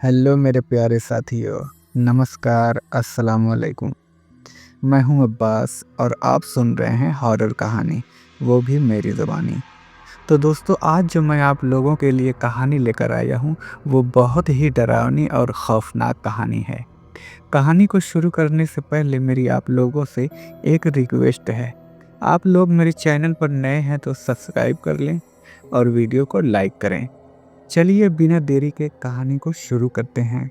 Hello मेरे प्यारे साथियों, नमस्कार, अस्सलाम वालेकुम। मैं हूं अब्बास और आप सुन रहे हैं हॉरर कहानी, वो भी मेरी ज़बानी। तो दोस्तों, आज जो मैं आप लोगों के लिए कहानी लेकर आया हूं, वो बहुत ही डरावनी और खौफनाक कहानी है। कहानी को शुरू करने से पहले मेरी आप लोगों से एक रिक्वेस्ट है। आप लोग मेरे चैनल पर नए हैं तो सब्सक्राइब कर लें और वीडियो को लाइक करें। चलिए बिना देरी के कहानी को शुरू करते हैं।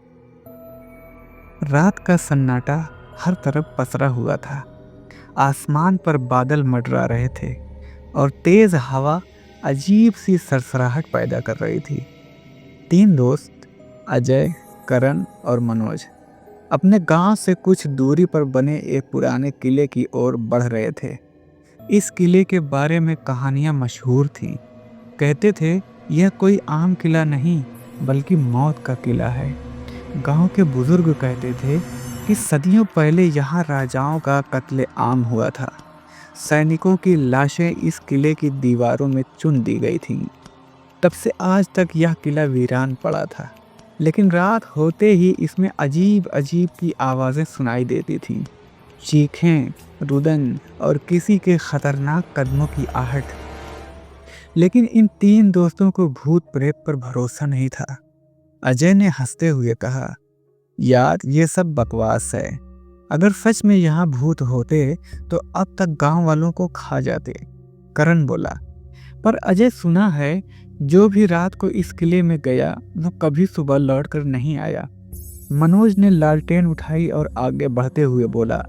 रात का सन्नाटा हर तरफ पसरा हुआ था। आसमान पर बादल मंडरा रहे थे और तेज हवा अजीब सी सरसराहट पैदा कर रही थी। तीन दोस्त अजय, करण और मनोज अपने गांव से कुछ दूरी पर बने एक पुराने किले की ओर बढ़ रहे थे। इस किले के बारे में कहानियां मशहूर थीं। कहते थे यह कोई आम किला नहीं बल्कि मौत का किला है। गांव के बुजुर्ग कहते थे कि सदियों पहले यहाँ राजाओं का कत्ले आम हुआ था। सैनिकों की लाशें इस किले की दीवारों में चुन दी गई थीं। तब से आज तक यह किला वीरान पड़ा था। लेकिन रात होते ही इसमें अजीब अजीब की आवाज़ें सुनाई देती थीं। चीखें, रुदन और किसी के खतरनाक कदमों की आहट। लेकिन इन तीन दोस्तों को भूत प्रेत पर भरोसा नहीं था। अजय ने हंसते हुए कहा, यार ये सब बकवास है। अगर सच में यहाँ भूत होते तो अब तक गांव वालों को खा जाते। करण बोला, पर अजय सुना है जो भी रात को इस किले में गया वो कभी सुबह लौट कर नहीं आया। मनोज ने लालटेन उठाई और आगे बढ़ते हुए बोला,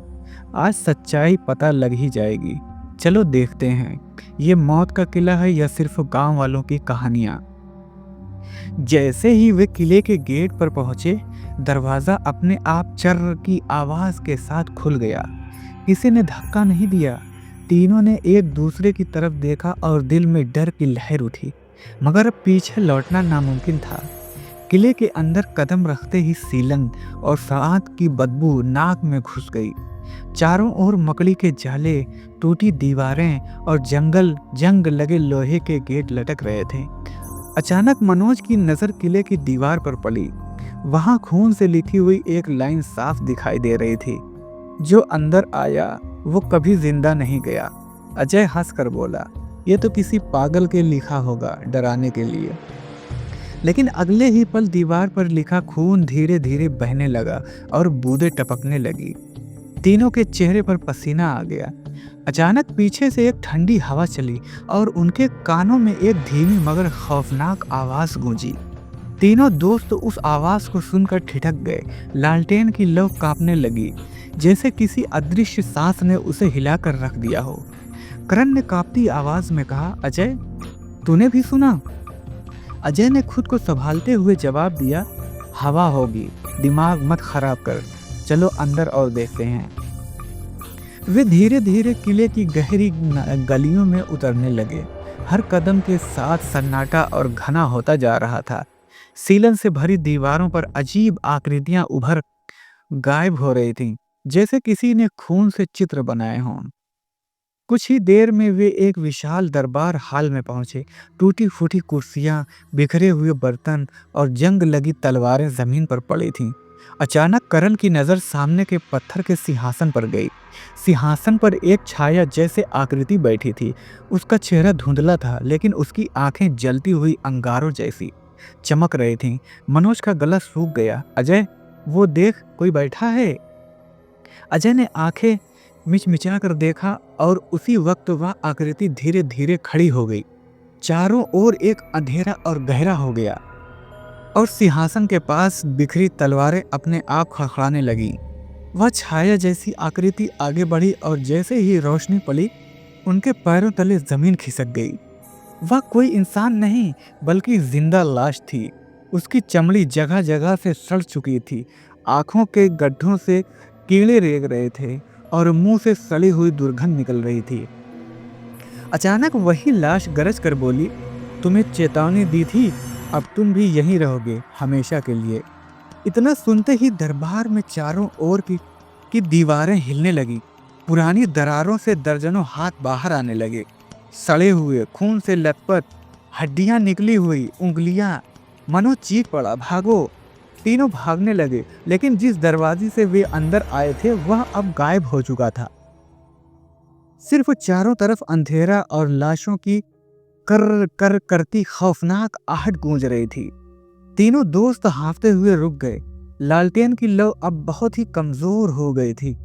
आज सच्चाई पता लग ही जाएगी। चलो देखते हैं ये मौत का किला है या सिर्फ गांव वालों की कहानियां। जैसे ही वे किले के गेट पर पहुंचे, दरवाजा अपने आप चर्र की आवाज के साथ खुल गया। किसी ने धक्का नहीं दिया। तीनों ने एक दूसरे की तरफ देखा और दिल में डर की लहर उठी, मगर अब पीछे लौटना नामुमकिन था। किले के अंदर कदम रखते ही सीलन और सांप की बदबू नाक में घुस गई। चारों ओर मकड़ी के जाले, टूटी दीवारें और जंग लगे लोहे के गेट लटक रहे थे। अचानक मनोज की नजर किले की दीवार पर पड़ी। वहां खून से लिखी हुई एक लाइन साफ दिखाई दे रही थी, जो अंदर आया वो कभी जिंदा नहीं गया। अजय हंसकर बोला, ये तो किसी पागल के लिखा होगा डराने के लिए। लेकिन अगले ही पल दीवार पर लिखा खून धीरे धीरे बहने लगा और बूंदें टपकने लगी। तीनों के चेहरे पर पसीना आ गया। अचानक पीछे से एक ठंडी हवा चली और उनके कानों में एक धीमी मगर खौफनाक आवाज गूंजी। तीनों दोस्त उस आवाज को सुनकर ठिठक गए। लालटेन की लौ कांपने लगी, जैसे किसी अदृश्य सांस ने उसे हिलाकर रख दिया हो। करण ने कांपती आवाज में कहा, अजय तूने भी सुना? अजय ने खुद को संभालते हुए जवाब दिया, हवा होगी, दिमाग मत खराब कर, चलो अंदर और देखते हैं। वे धीरे धीरे किले की गहरी गलियों में उतरने लगे। हर कदम के साथ सन्नाटा और घना होता जा रहा था। सीलन से भरी दीवारों पर अजीब आकृतियां उभर गायब हो रही थीं, जैसे किसी ने खून से चित्र बनाए हों। कुछ ही देर में वे एक विशाल दरबार हाल में पहुंचे। टूटी फूटी कुर्सियां, बिखरे हुए बर्तन और जंग लगी तलवारें जमीन पर पड़ी थीं। अचानक करण की नजर सामने के पत्थर के सिंहासन पर गई। सिंहासन पर एक छाया जैसे आकृति बैठी थी। उसका चेहरा धुंधला था, लेकिन उसकी आंखें जलती हुई अंगारों जैसी चमक रही थीं। मनोज का गला सूख गया। अजय, वो देख, कोई बैठा है। अजय ने आंखें मिचमिचा कर देखा और उसी वक्त वह आकृति धीरे धीरे खड़ी हो गई। चारों ओर एक अंधेरा और गहरा हो गया और सिंहासन के पास बिखरी तलवारें अपने आप खड़खड़ाने लगीं। वह छाया जैसी आकृति आगे बढ़ी और जैसे ही रोशनी पड़ी, उनके पैरों तले जमीन खिसक गई। वह कोई इंसान नहीं बल्कि जिंदा लाश थी। उसकी चमड़ी जगह जगह से सड़ चुकी थी, आंखों के गड्ढों से कीड़े रेंग रहे थे और मुंह से सड़ी हुई दुर्गंध निकल रही थी। अचानक वही लाश गरज कर बोली, तुम्हें चेतावनी दी थी, अब तुम भी यहीं रहोगे हमेशा के लिए। इतना सुनते ही दरबार में चारों ओर की दीवारें हिलने लगी। पुरानी दरारों से दर्जनों हाथ बाहर आने लगे। सड़े हुए, खून से लथपथ, हड्डियां निकली हुई उंगलियां। मनो चीख पड़ा, भागो। तीनों भागने लगे, लेकिन जिस दरवाजे से वे अंदर आए थे वह अब गायब हो चुका था। सिर्फ चारों तरफ अंधेरा और लाशों की कर कर करती खौफनाक आहट गूंज रही थी। तीनों दोस्त हाफते हुए रुक गए। लालटेन की लौ अब बहुत ही कमजोर हो गई थी,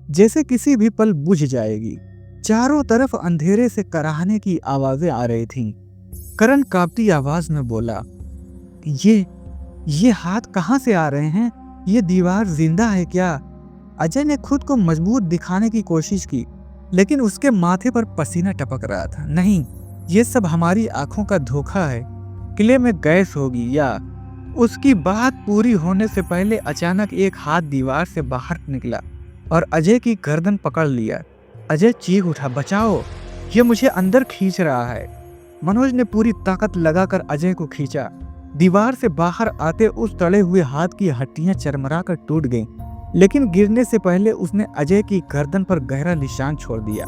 जैसे किसी भी पल बुझ जाएगी। चारों तरफ अंधेरे से कराहने की आवाजें आ रही थीं। करण कांपती आवाज में बोला, ये हाथ कहाँ से आ रहे हैं? ये दीवार जिंदा है क्या? अजय ने खुद को मजबूत दिखाने की कोशिश की, लेकिन उसके माथे पर पसीना टपक रहा था। नहीं, ये सब हमारी आंखों का धोखा है। किले में गैस होगी या। उसकी बात पूरी होने से पहले अचानक एक हाथ दीवार से बाहर निकला और अजय की गर्दन पकड़ लिया। अजय चीख उठा, बचाओ, ये मुझे अंदर खींच रहा है। मनोज ने पूरी ताकत लगाकर अजय को खींचा। दीवार से बाहर आते उस तड़े हुए हाथ की हड्डियां चरमराकर टूट गईं, लेकिन गिरने से पहले उसने अजय की गर्दन पर गहरा निशान छोड़ दिया।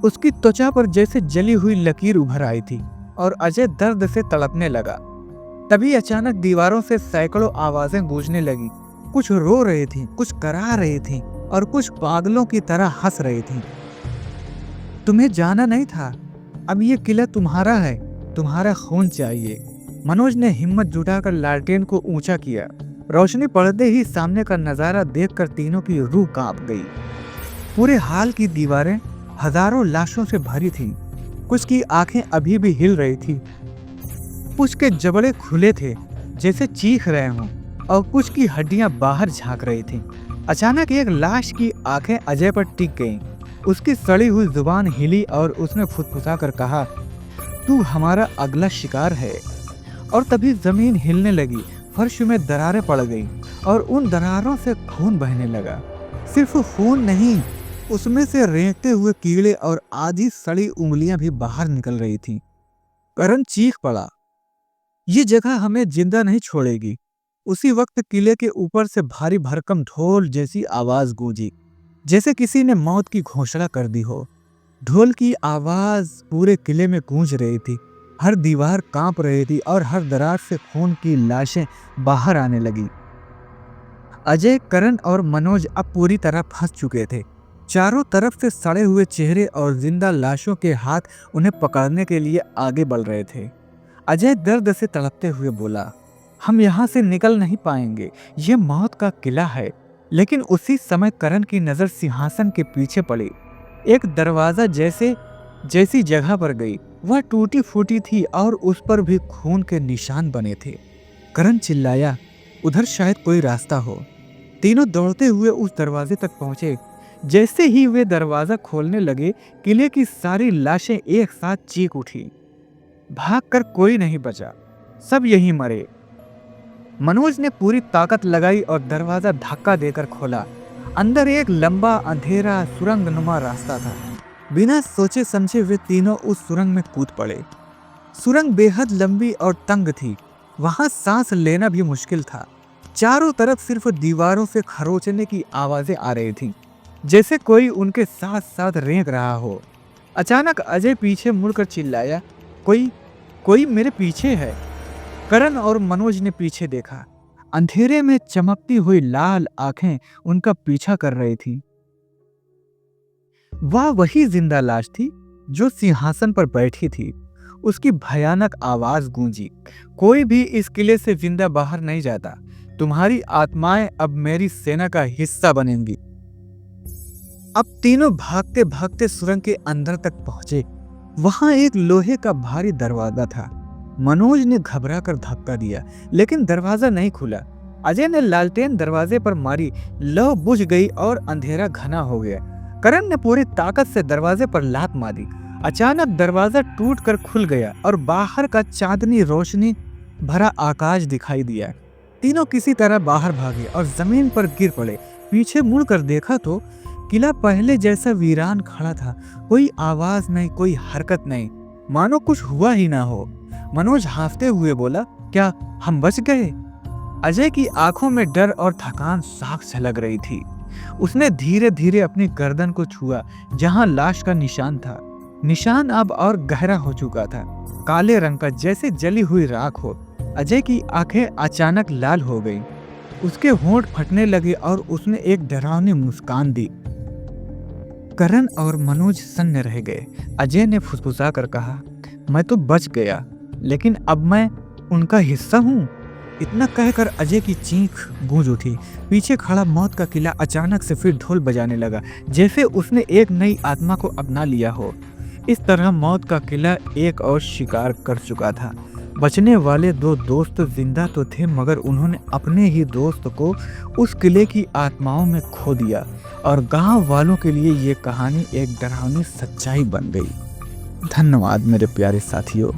उसकी त्वचा पर जैसे जली हुई लकीर उभर आई थी और अजय दर्द से तड़पने लगा। तभी अचानक दीवारों से सैकड़ों आवाजें गूंजने लगी। कुछ रो रही थी, कुछ करा रही थी और कुछ पागलों की तरह हंस रही थी। तुम्हें जाना नहीं था, अब ये किला तुम्हारा है, तुम्हारा खून चाहिए। मनोज ने हिम्मत जुटाकर लालटेन को ऊंचा किया। रोशनी पड़ते ही सामने का नजारा देखकर तीनों की रूह कांप गई। पूरे हाल की दीवारें हजारों लाशों से भरी थीं। कुछ की आंखें अभी भी हिल रही थी, कुछ के जबड़े खुले थे जैसे चीख रहे हों, और कुछ की हड्डियां बाहर झांक रही थीं। अचानक एक लाश की आंखें अजय पर टिक गईं। उसकी सड़ी हुई जुबान हिली और उसने फुसफुसाकर कहा, तू हमारा अगला शिकार है। और तभी जमीन हिलने लगी, फर्श में दरारें पड़ गई और उन दरारों से खून बहने लगा। सिर्फ खून नहीं, उसमें से रेंगते हुए कीड़े और आधी सड़ी उंगलियां भी बाहर निकल रही थीं। करण चीख पड़ा, ये जगह हमें जिंदा नहीं छोड़ेगी। उसी वक्त किले के ऊपर से भारी भरकम ढोल जैसी आवाज गूंजी, जैसे किसी ने मौत की घोषणा कर दी हो। ढोल की आवाज पूरे किले में गूंज रही थी। हर दीवार कांप रही थी और हर दरार से खून की लाशें बाहर आने लगी। अजय, करण और मनोज अब पूरी तरह फंस चुके थे। चारों तरफ से सड़े हुए चेहरे और जिंदा लाशों के हाथ उन्हें पकड़ने के लिए आगे बढ़ रहे थे। अजय दर्द से तड़पते हुए बोला, हम यहाँ से निकल नहीं पाएंगे, ये मौत का किला है। लेकिन उसी समय करण की नजर सिंहासन के पीछे पड़ी। एक दरवाजा जैसी जगह पर गई। वह टूटी फूटी थी और उस पर भी खून के निशान बने थे। करण चिल्लाया, उधर शायद कोई रास्ता हो। तीनों दौड़ते हुए उस दरवाजे तक पहुंचे। जैसे ही वे दरवाजा खोलने लगे, किले की सारी लाशें एक साथ चीख उठी। भागकर कोई नहीं बचा, सब यहीं मरे। मनोज ने पूरी ताकत लगाई और दरवाजा धक्का देकर खोला। अंदर एक लंबा अंधेरा सुरंगनुमा रास्ता था। बिना सोचे समझे वे तीनों उस सुरंग में कूद पड़े। सुरंग बेहद लंबी और तंग थी, वहां सांस लेना भी मुश्किल था। चारों तरफ सिर्फ दीवारों से खरोचने की आवाजें आ रही थीं, जैसे कोई उनके साथ साथ रेंग रहा हो। अचानक अजय पीछे मुड़कर चिल्लाया, कोई मेरे पीछे है। करण और मनोज ने पीछे देखा। अंधेरे में चमकती हुई लाल आंखें उनका पीछा कर रही थी। वह वही जिंदा लाश थी जो सिंहासन पर बैठी थी। उसकी भयानक आवाज गूंजी, कोई भी इस किले से जिंदा बाहर नहीं जाता। तुम्हारी आत्माएं अब मेरी सेना का हिस्सा बनेंगी। अब तीनों भागते भागते सुरंग के अंदर तक पहुंचे। वहां एक लोहे का भारी दरवाजा था। मनोज ने घबराकर धक्का दिया, लेकिन दरवाजा नहीं खुला। अजय ने लालटेन दरवाजे पर मारी, लौ बुझ गई और अंधेरा घना हो गया। करण ने पूरी ताकत से दरवाजे पर लात मारी। अचानक दरवाजा टूटकर खुल गया और बाहर का चांदनी रोशनी भरा आकाश दिखाई दिया। तीनों किसी तरह बाहर भागे और जमीन पर गिर पड़े। पीछे मुड़कर देखा तो किला पहले जैसा वीरान खड़ा था। कोई आवाज नहीं, कोई हरकत नहीं, मानो कुछ हुआ ही ना हो। मनोज हांफते हुए बोला, क्या हम बच गए? अजय की आंखों में डर और थकान साफ झलक रही थी। उसने धीरे धीरे अपनी गर्दन को छुआ जहां लाश का निशान था। निशान अब और गहरा हो चुका था, काले रंग का, जैसे जली हुई राख हो। अजय की आंखें अचानक लाल हो गईं। उसके होंठ फटने लगे और उसने एक डरावनी मुस्कान दी। करण और मनोज सन्न रह गए। अजय ने फुसफुसा कर कहा, मैं तो बच गया, लेकिन अब मैं उनका हिस्सा हूँ। इतना कहकर अजय की चीख गूंज उठी। पीछे खड़ा मौत का किला अचानक से फिर ढोल बजाने लगा, जैसे उसने एक नई आत्मा को अपना लिया हो। इस तरह मौत का किला एक और शिकार कर चुका था। बचने वाले दो दोस्त जिंदा तो थे, मगर उन्होंने अपने ही दोस्त को उस किले की आत्माओं में खो दिया और गांव वालों के लिए ये कहानी एक डरावनी सच्चाई बन गई। धन्यवाद मेरे प्यारे साथियों।